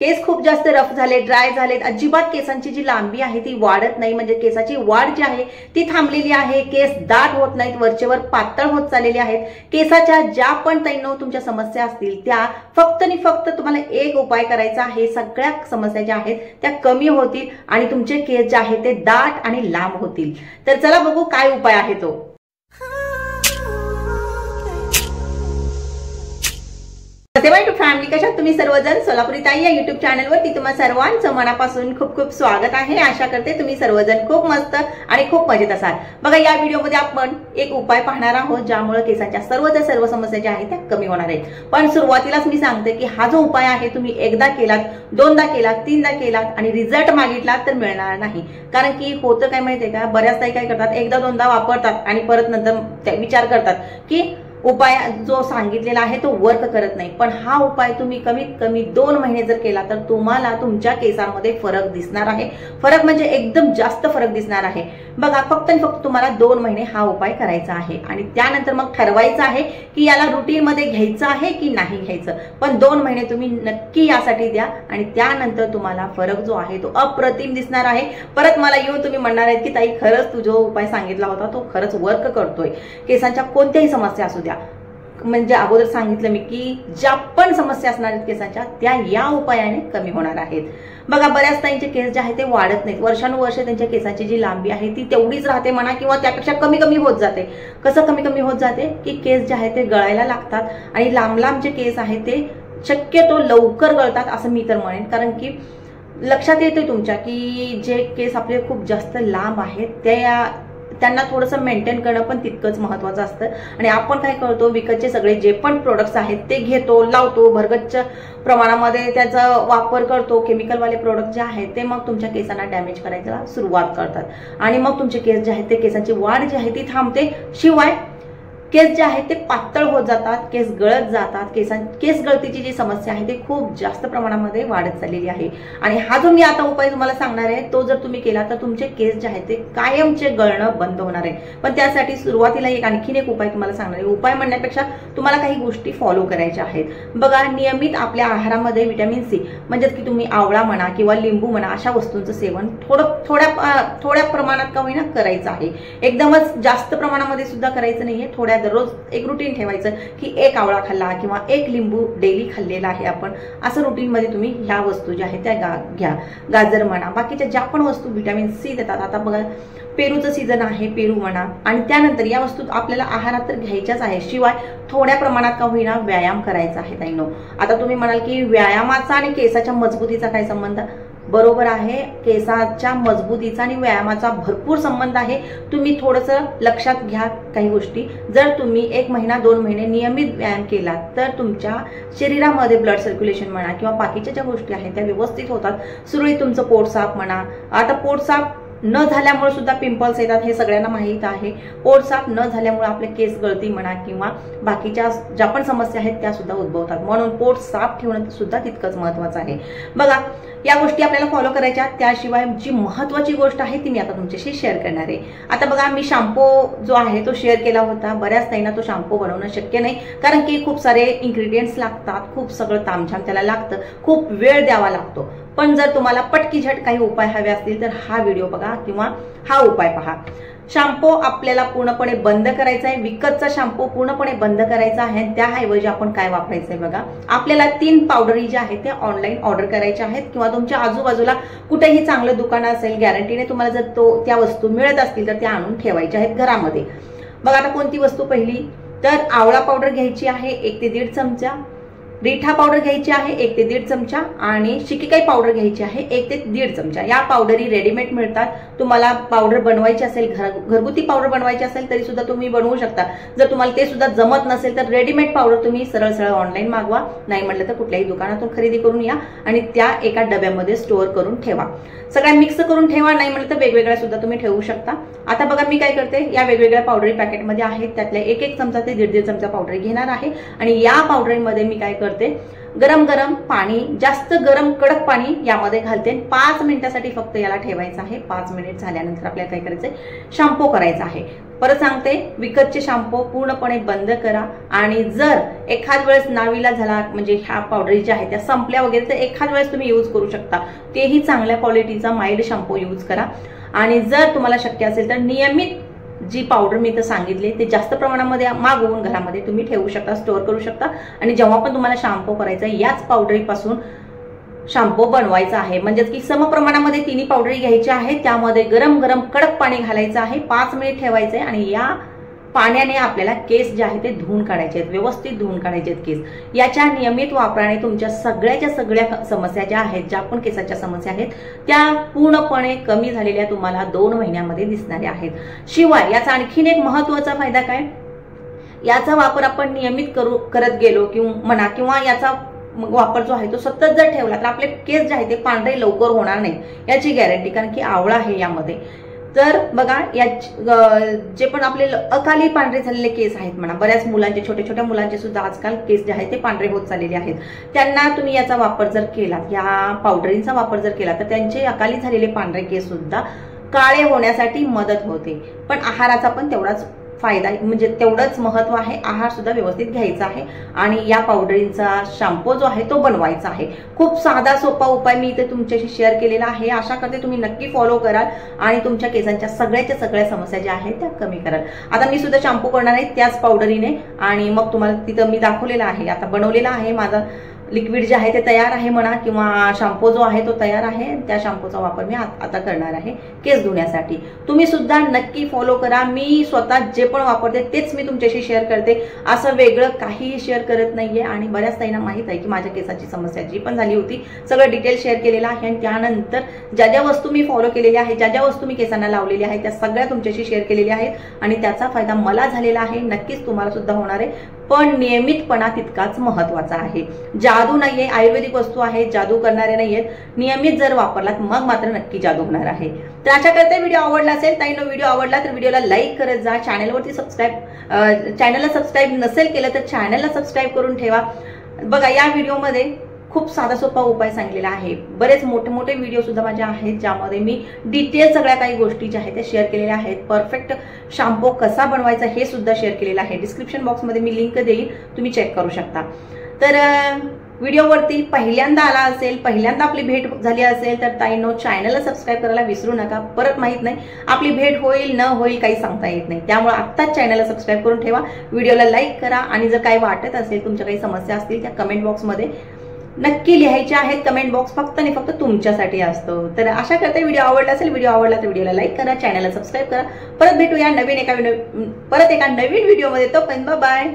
केस खूप जास्त रफ झाले, ड्राय झालेत, अजिबात केसांची जी लांबी आहे ती वाढत नाही, म्हणजे केसाची वाढ जी आहे ती थांबलेली आहे, केस दाट होत नाहीत, वरचेवर पातळ होत चाललेले आहेत. केसाच्या ज्या पण तैनो तुमच्या समस्या असतील त्या फक्त आणि फक्त तुम्हाला एक उपाय करायचा आहे. सगळ्या समस्या ज्या आहेत त्या कमी होतील आणि तुमचे केस जे आहेत ते दाट आणि लांब होतील. तर चला बघू काय उपाय आहे तो. टू फॅमिली, कशा तुम्ही सर्वजण. सोलापुरी ताई या युट्यूब चॅनलवरती तुम्हा सर्वांचं मनापासून खूप खूप स्वागत आहे. आशा करते तुम्ही सर्वजण खूप मस्त आणि खूप मजेत असाल. बघा, या व्हिडिओमध्ये आपण एक उपाय पाहणार आहोत ज्यामुळे केसांच्या सर्व समस्या ज्या आहेत त्या कमी होणार आहेत. पण सुरुवातीलाच मी सांगते की हा जो उपाय आहे तुम्ही एकदा केलात, दोनदा केलात, तीनदा केलात आणि रिझल्ट मागितलात तर मिळणार नाही. कारण की होतं काय माहितीये का, बऱ्याच ताई काय करतात, एकदा दोनदा वापरतात आणि परत नंतर विचार करतात की उपाय जो सांगितलेला आहे तो वर्क करत नाही. पण हा उपाय तुम्ही कमीत कमी 2 महिने जर केला तर तुम्हाला तुमच्या केसांमध्ये फरक दिसणार आहे. फरक म्हणजे एकदम जास्त फरक दिसणार आहे. बघा, फक्त आणि फक्त तुम्हाला 2 महिने हा उपाय करायचा आहे आणि त्यानंतर मग ठरवायचं आहे की याला रुटीन मध्ये घ्यायचं आहे की नाही घ्यायचं. पण 2 महिने तुम्ही नक्की यासाठी द्या आणि त्यानंतर तुम्हाला फरक जो आहे तो अप्रतिम दिसणार आहे. परत मला येऊन तुम्ही म्हणणार आहेत की ताई खरंच तू जो उपाय सांगितला होता तो खरंच वर्क करतोय. केसांच्या कोणत्याही समस्या असू द्या, म्हणजे अगोदर सांगितलं मी की ज्या पण समस्या असणार आहेत केसांच्या त्या या उपायाने कमी होणार आहेत. बघा, बऱ्याच ताईंचे केस जे आहे ते वाढत नाहीत. वर्षानुवर्षे त्यांच्या केसांची जी लांबी आहे ती तेवढीच राहते म्हणा, किंवा त्यापेक्षा कमी कमी होत जाते. कसं कमी कमी होत जाते की केस जे आहे ते गळायला लागतात आणि लांब लांब जे केस आहेत ते शक्यतो लवकर गळतात असं मी तर म्हणेन. कारण की लक्षात येते तुमच्या की जे केस आपले खूप जास्त लांब आहेत त्यांना थोडंसं मेंटेन करणं पण तितकंच महत्वाचं असतं. आणि आपण काय करतो, विकतचे सगळे जे पण प्रोडक्ट्स आहेत ते घेतो, लावतो, भरगच्च प्रमाणामध्ये त्याचा वापर करतो. केमिकलवाले प्रोडक्ट जे आहेत ते मग तुमच्या केसांना डॅमेज करायला सुरुवात करतात आणि मग तुमचे केस जे आहेत ते केसांची वाढ जी आहे ती थांबते. शिवाय केस जे आहेत ते पातळ होत जातात, केस गळत जातात. केस गळतीची जी समस्या आहे ती खूप जास्त प्रमाणामध्ये वाढत चाललेली आहे. आणि हा जो मी आता उपाय तुम्हाला सांगणार आहे तो जर तुम्ही केला तर तुमचे केस जे आहेत ते कायमचे गळणं बंद होणार आहे. पण त्यासाठी सुरुवातीला आणखीन एक उपाय तुम्हाला सांगणार आहे. उपाय म्हणण्यापेक्षा तुम्हाला काही गोष्टी फॉलो करायच्या आहेत. बघा, नियमित आपल्या आहारामध्ये व्हिटॅमिन सी म्हणजेच की तुम्ही आवळा म्हणा किंवा लिंबू म्हणा अशा वस्तूंचं सेवन थोड्या प्रमाणात का होईना करायचं आहे. एकदमच जास्त प्रमाणामध्ये सुद्धा करायचं नाहीये. थोड्या दररोज एक रुटीन ठेवायचं की एक आवळा खाल्ला किंवा एक लिंबू डेली खाल्लेला आहे आपण, असं रुटीन मध्ये तुम्ही ह्या वस्तू ज्या आहेत त्या घ्या. गाजर म्हणा, बाकीच्या ज्या पण वस्तू व्हिटॅमिन सी देतात. आता बघा, पेरूचं सीझन आहे, पेरू म्हणा. आणि त्यानंतर या वस्तू आपल्याला आहारात तर घ्यायच्याच आहे. शिवाय थोड्या प्रमाणात का होईना व्यायाम करायचा आहे ताईंनो. आता तुम्ही म्हणाल की व्यायामाचा आणि केसाच्या मजबूतीचा काय संबंध? बरोबर आहे, केसाच्या मजबूतीचा आणि व्यायामाचा भरपूर संबंध आहे. तुम्ही थोडंसं लक्षात घ्या काही गोष्टी. जर तुम्ही 1 महिना 2 महिने नियमित व्यायाम केला तर तुमच्या शरीरामध्ये ब्लड सर्क्युलेशन म्हणा किंवा बाकीच्या ज्या गोष्टी आहेत त्या व्यवस्थित होतात. सुरळीत तुमचं पोट साफ म्हणा. आता पोट साफ न झाल्यामुळे सुद्धा पिंपल्स येतात, हे सगळ्यांना माहीत आहे. पोट साफ न झाल्यामुळे आपले केस गळती म्हणा किंवा बाकीच्या ज्या पण समस्या आहेत त्या सुद्धा उद्भवतात. म्हणून पोट साफ ठेवणं सुद्धा तितकंच महत्वाचं आहे. बघा, या गोष्टी आपल्याला फॉलो करायच्या. त्याशिवाय जी महत्वाची गोष्ट आहे ती मी आता तुमच्याशी शेअर करणार आहे. आता बघा, मी शॅम्पू जो आहे तो शेअर केला होता. बऱ्याच ताईंना तो शॅम्पू बनवणं शक्य नाही, कारण की खूप सारे इन्ग्रेडियंट्स लागतात, खूप सगळं तामझाम त्याला लागतं, खूप वेळ द्यावा लागतो. पण जर तुम्हाला पटकी झट काही उपाय हवे असतील तर हा व्हिडिओ बघा किंवा हा उपाय पहा. शॅम्पू आपल्याला पूर्णपणे बंद करायचा आहे. विकतचा शॅम्पू पूर्णपणे बंद करायचा आहे. त्याऐवजी आपण काय वापरायचं आहे बघा, आपल्याला 3 पावडरी ज्या आहेत त्या ऑनलाईन ऑर्डर करायच्या आहेत किंवा तुमच्या आजूबाजूला कुठेही चांगलं दुकान असेल, गॅरंटीने तुम्हाला जर त्या वस्तू मिळत असतील तर त्या आणून ठेवायच्या आहेत घरामध्ये. बघा, आता कोणती वस्तू पहिली तर आवळा पावडर घ्यायची आहे 1 ते 1.5 चमचा. रिठा पावडर घ्यायची आहे 1 ते 1.5 चमचा आणि शिकेकाई पावडर घ्यायची आहे 1 ते 1.5 चमचा. या पावडरी रेडीमेड मिळतात. तुम्हाला पावडर बनवायची असेल, घरगुती पावडर बनवायची असेल तरी सुद्धा तुम्ही बनवू शकता. जर तुम्हाला ते सुद्धा जमत नसेल तर रेडीमेड पावडर तुम्ही सरळ ऑनलाईन मागवा. नाही म्हटलं तर कुठल्याही दुकानातून खरेदी करून या आणि त्या एका डब्यामध्ये स्टोअर करून ठेवा. सगळ्या मिक्स करून ठेवा. नाही म्हटलं तर वेगवेगळ्या सुद्धा तुम्ही ठेवू शकता. आता बघा, मी काय करते, या वेगवेगळ्या पावडरी पॅकेटमध्ये आहेत त्यातल्या 1 चमचा ते 1.5 चमचा पावडर घेणार आहे आणि या पावडरीमध्ये मी काय करते, गरम गरम पाणी, जास्त गरम कडक पाणी यामध्ये घालते. 5 मिनिटासाठी फक्त याला ठेवायचं आहे. 5 मिनिट झाल्यानंतर आपल्याला काय करायचंय, शॅम्पू करायचा आहे. परत सांगते, विकतचे शॅम्पू पूर्णपणे बंद करा. आणि जर एखाद वेळेस नावीला झाला, म्हणजे ह्या पावडरी ज्या आहेत त्या संपल्या वगैरे, तर एखाद वेळेस तुम्ही यूज करू शकता. तेही चांगल्या क्वालिटीचा माइल्ड शॅम्पू यूज करा. आणि जर तुम्हाला शक्य असेल तर नियमित जी पावडर मी तर सांगितली ते जास्त प्रमाणामध्ये मागवून घरामध्ये तुम्ही ठेवू शकता, स्टोअर करू शकता. आणि जेव्हा पण तुम्हाला शॅम्पू करायचा याच पावडरीपासून शॅम्पू बनवायचा आहे. म्हणजेच की समप्रमाणामध्ये तिन्ही पावडरी घ्यायची आहे. त्यामध्ये गरम गरम कडक पाणी घालायचं आहे. 5 मिनिट ठेवायचे आणि या पाण्याने आपल्याला केस जे आहे ते धुवून काढायचे आहेत, व्यवस्थित धुवून काढायचे आहेत केस. याच्या नियमित वापराने तुमच्या सगळ्या समस्या ज्या आहेत, ज्या पण केसाच्या समस्या आहेत त्या पूर्णपणे कमी झालेल्या तुम्हाला 2 महिन्यामध्ये दिसणाऱ्या आहेत. शिवाय याचा आणखीन एक महत्त्वाचा फायदा काय, याचा वापर आपण नियमित करत गेलो किंवा याचा वापर जो आहे तो सतत जर ठेवला तर आपले केस जे आहे ते पांढरे लवकर होणार नाही याची गॅरंटी, कारण की आवळा आहे यामध्ये. तर बघा, या जे पण आपले अकाली पांढरे झालेले केस आहेत म्हणा, बऱ्याच मुलांचे, छोट्या मुलांचे सुद्धा आजकाल केस जे आहेत ते पांढरे होत चाललेले आहेत. त्यांना तुम्ही याचा वापर जर केला, या पावडरींचा वापर जर केला तर त्यांचे अकाली झालेले पांढरे केस सुद्धा काळे होण्यासाठी मदत होते. पण आहाराचा पण तेवढाच फायदा, म्हणजे तेवढंच महत्व आहे. आहार सुद्धा व्यवस्थित घ्यायचा आहे आणि या पावडरींचा शॅम्पू जो आहे तो बनवायचा आहे. खूप साधा सोपा उपाय मी इथे तुमच्याशी शेअर केलेला आहे. आशा करते तुम्ही नक्की फॉलो कराल आणि तुमच्या केसांच्या सगळ्या समस्या ज्या आहेत त्या कमी कराल. आता मी सुद्धा शॅम्पू करणार आहे त्याच पावडरीने, आणि मग तुम्हाला तिथं मी दाखवलेला आहे, आता बनवलेला आहे. माझा लिक्विड जे आहे ते तयार आहे म्हणा, किंवा शॅम्पू जो आहे तो तयार आहे. त्या शॅम्पूचा वापर मी आता करणार आहे केस धुण्यासाठी. तुम्ही सुद्धा नक्की फॉलो करा. मी स्वतः जे पण वापरते तेच मी तुमच्याशी शेअर करते, असं वेगळं काहीही शेअर करत नाहीये. आणि बऱ्याच ताईंना माहित आहे की माझ्या केसाची समस्या जी पण झाली होती सगळं डिटेल शेअर केलेलं आहे. आणि त्यानंतर ज्या वस्तू मी फॉलो केलेल्या आहेत, ज्या वस्तू मी केसांना लावलेल्या आहेत त्या सगळ्या तुमच्याशी शेअर केलेल्या आहेत. आणि त्याचा फायदा मला झालेला आहे, नक्कीच तुम्हाला सुद्धा होणार आहे. पण नियमितपणा तितकाच महत्वाचा आहे. जादू नाहीये, आयुर्वेदिक वस्तू आहे, जादू करणारे नाहीयेत. नियमित जर वापरलात मग मात्र नक्की जादू होणार आहे. तर अशा करते व्हिडिओ आवडला असेल, ताईंनो व्हिडिओ आवडला तर व्हिडिओला लाईक करत जा. चॅनलला सबस्क्राईब नसेल केलं तर चॅनलला सबस्क्राईब करून ठेवा. बघा, या व्हिडिओमध्ये खूप साधा सोपा उपाय सांगितलेला आहे. बरेच मोठे व्हिडिओ सुद्धा माझे आहेत ज्यामध्ये मी डिटेल सगळ्या काही गोष्टी ज्या आहेत त्या शेअर केलेल्या आहेत. परफेक्ट शॅम्पू कसा बनवायचा हे सुद्धा शेअर केलेलं आहे. डिस्क्रिप्शन बॉक्समध्ये मी लिंक देईल, तुम्ही चेक करू शकता. तर व्हिडिओवरती पहिल्यांदा आला असेल, पहिल्यांदा आपली भेट झाली असेल तर ताईंनो चॅनलला सबस्क्राईब करायला विसरू नका. परत माहित नाही आपली भेट होईल न होईल काही सांगता येत नाही, त्यामुळे आत्ताच चॅनलला सबस्क्राईब करून ठेवा. व्हिडिओला लाईक करा आणि जर काही वाटत असेल, तुमच्या काही समस्या असतील त्या कमेंट बॉक्समध्ये नक्की लिहायच्या आहेत. कमेंट बॉक्स फक्त आणि फक्त तुमच्यासाठी असतो. तर आशा करते व्हिडिओ आवडला असेल, व्हिडिओ आवडला तर व्हिडिओला लाईक करा, चॅनलला सबस्क्राईब करा. परत भेटूया एका नवीन व्हिडिओमध्ये. तोपर्यंत बाय.